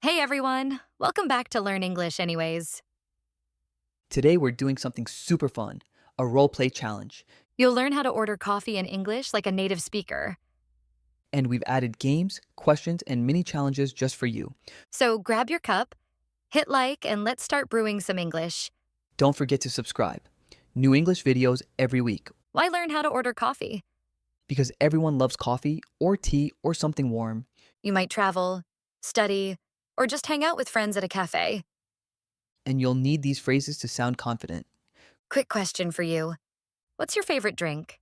Hey everyone! Welcome back to Learn English Anyways. Today we're doing something super fun, a role play challenge. You'll learn how to order coffee in English like a native speaker. And we've added games, questions, and mini challenges just for you. So grab your cup, hit like, and let's start brewing some English. Don't forget to subscribe. New English videos every week Why learn how to order coffee? because everyone loves coffee or tea or something warm. You might travel, study, or just hang out with friends at a cafe. And you'll need these phrases to sound confident. Quick question for you. What's your favorite drink?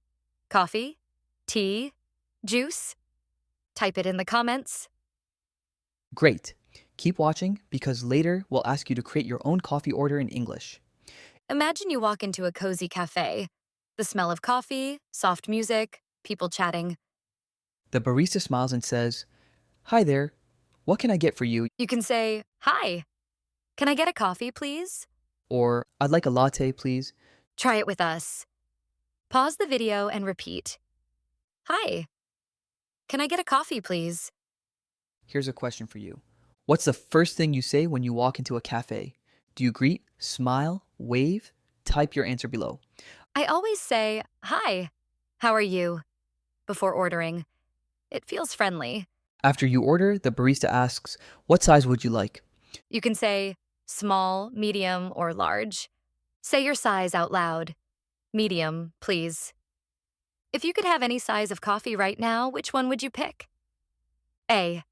Coffee? Tea? Juice? Type it in the comments. Great. Keep watching because later we'll ask you to create your own coffee order in English. Imagine you walk into a cozy cafe. The smell of coffee, soft music, people chatting. The barista smiles and says, "Hi there. What can I get for you?" You can say, "Hi, can I get a coffee, please?" Or "I'd like a latte, please." Try it with us. Pause the video and repeat. "Hi, can I get a coffee, please?" Here's a question for you. What's the first thing you say when you walk into a cafe? Do you greet, smile, wave? Type your answer below. I always say, "Hi, how are you?" before ordering. It feels friendly. After you order, the barista asks, "What size would you like?" You can say small, medium, or large. Say your size out loud. Medium, please. If you could have any size of coffee right now, which one would you pick? A.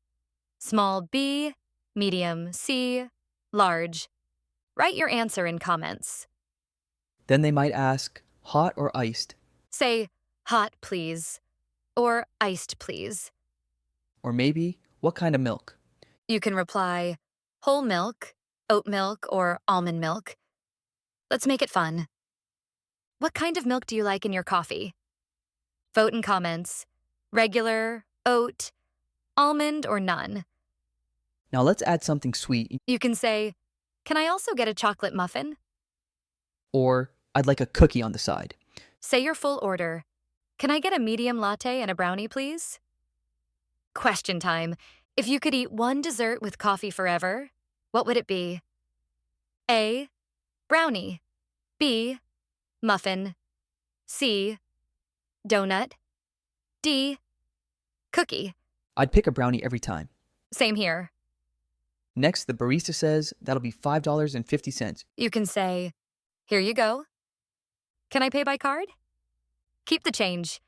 Small B, medium C, large. Write your answer in comments. Then they might ask, "Hot or iced?" Say, "Hot, please," or "Iced, please." Or maybe, "What kind of milk?" You can reply, "Whole milk, oat milk, or almond milk." Let's make it fun. What kind of milk do you like in your coffee? Vote in comments. Regular, oat, almond, or none. Now let's add something sweet, You can say, "Can I also get a chocolate muffin?" or "I'd like a cookie on the side." Say your full order. "Can I get a medium latte and a brownie, please?" Question time. If you could eat one dessert with coffee forever, what would it be? A. Brownie. B. Muffin. C. Donut. D. Cookie. I'd pick a brownie every time. Same here. Next, the barista says that'll be $5.50. You can say, "Here you go. Can I pay by card?" Keep the change.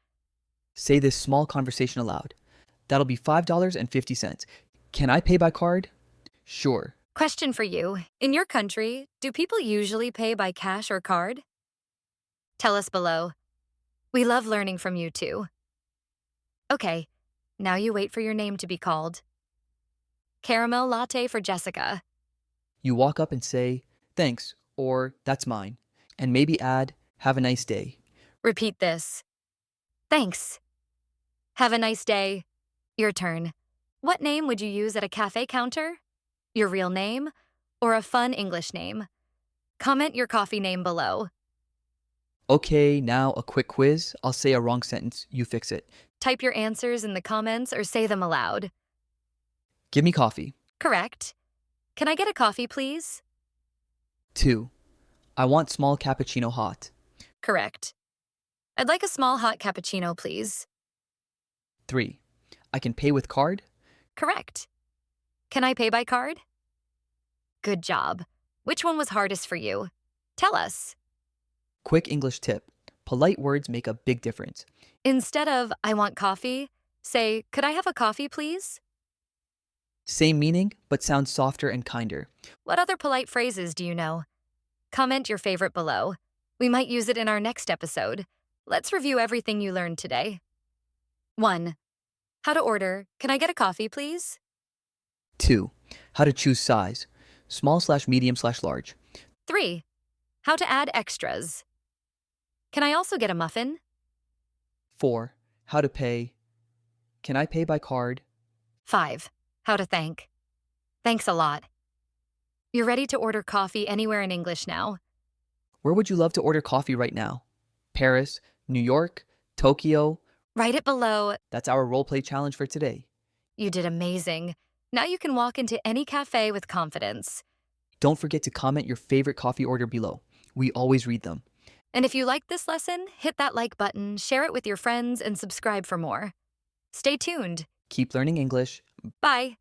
Say this small conversation aloud. That'll be $5.50. Can I pay by card? Sure. Question for you. In your country, do people usually pay by cash or card? Tell us below. We love learning from you too. Okay, now you wait for your name to be called. Caramel latte for Jessica. You walk up and say, "Thanks," or "That's mine," and maybe add, "Have a nice day." Repeat this. Thanks. Have a nice day. Your turn. What name would you use at a cafe counter? Your real name or a fun English name? Comment your coffee name below. Okay, now a quick quiz. I'll say a wrong sentence, you fix it. Type your answers in the comments or say them aloud. Give me coffee. Correct. Can I get a coffee, please? 2. I want small cappuccino hot. Correct. I'd like a small hot cappuccino, please. 3. I can pay with card. Correct. Can I pay by card? Good job. Which one was hardest for you? Tell us. Quick English tip. Polite words make a big difference. Instead of "I want coffee," say, "Could I have a coffee, please?" Same meaning, but sounds softer and kinder. What other polite phrases do you know? Comment your favorite below. We might use it in our next episode. Let's review everything you learned today. 1. How to order. Can I get a coffee, please? 2. How to choose size. Small/medium/large. 3. How to add extras. Can I also get a muffin? 4. How to pay. Can I pay by card? 5. How to thank. Thanks a lot. You're ready to order coffee anywhere in English now. Where would you love to order coffee right now? Paris, New York, Tokyo? Write it below. That's our role play challenge for today. You did amazing. Now you can walk into any cafe with confidence. Don't forget to comment your favorite coffee order below. We always read them. And if you liked this lesson, hit that like button, share it with your friends, and subscribe for more. Stay tuned. Keep learning English. Bye.